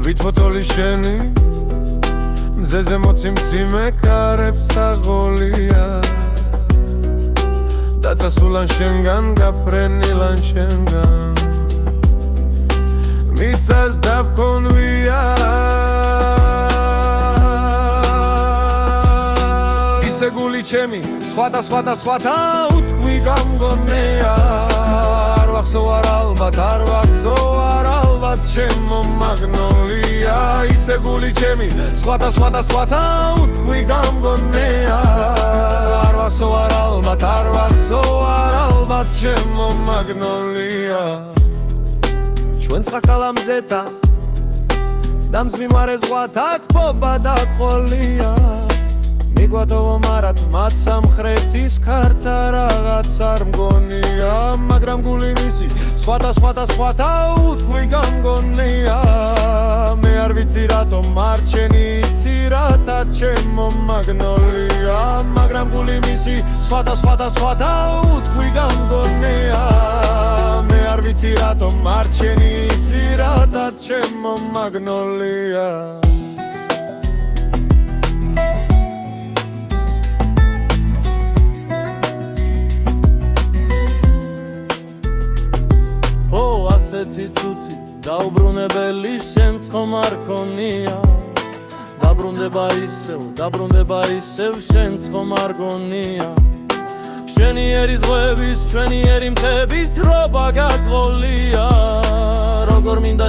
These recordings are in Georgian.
ვითფოთოლი შენი მზეზე მოცი მძიმე კარებს აღოლია დაწასულან შენგან გაფრენილან შენგან მიწას დავქონვია ისე გული ჩემი სხვათა უთქვი გამგონეა არ ვახსოვ არ ალბათ ჩემო მაგნოლია ისე გული ჩემი სხვათა უთქვი გამგონეა არ ვახსოვ არ ალბათ ჩემო მაგნოლია ჩვენს ხალამზეთა და მძვიმარე ზღვათა თბობა დაგყოლია მიგვატოვა მარად მათ სამხრეთის ქართა რაღაც არ მგონია მაგრამ გული მისი სხვათა უთქვი გამგონია მე არ ვიცი რატომ არ ჩენი იცი რათა ჩემო მაგნოლია მაგრამ გული მისი სხვათა უთქვი გამგონია მე არ ვიცი რატომ არ ჩენი იცი რათა ჩემო მაგნოლია ასეთი ცუცი დაუბრუნებელი შენს ხომ არ ქონია დაბრუნდება ისევ შენს ხომ არ გონია მშვენიერი ზღვების მშვენიერი მთების თრობა გაგყოლია როგორ მინდა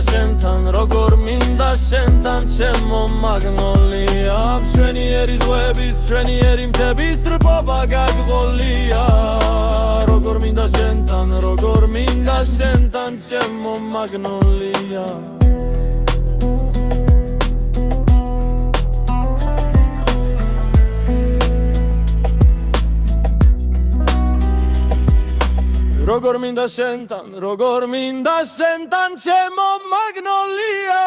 შენთან ჩემო მაგნოლია მშვენიერი ზღვების მშვენიერი მთების თრობა გაგყოლია როგორ მინდა შენთან ჩემო მაგნოლია როგორ მინდა შენთან ჩემო მაგნოლია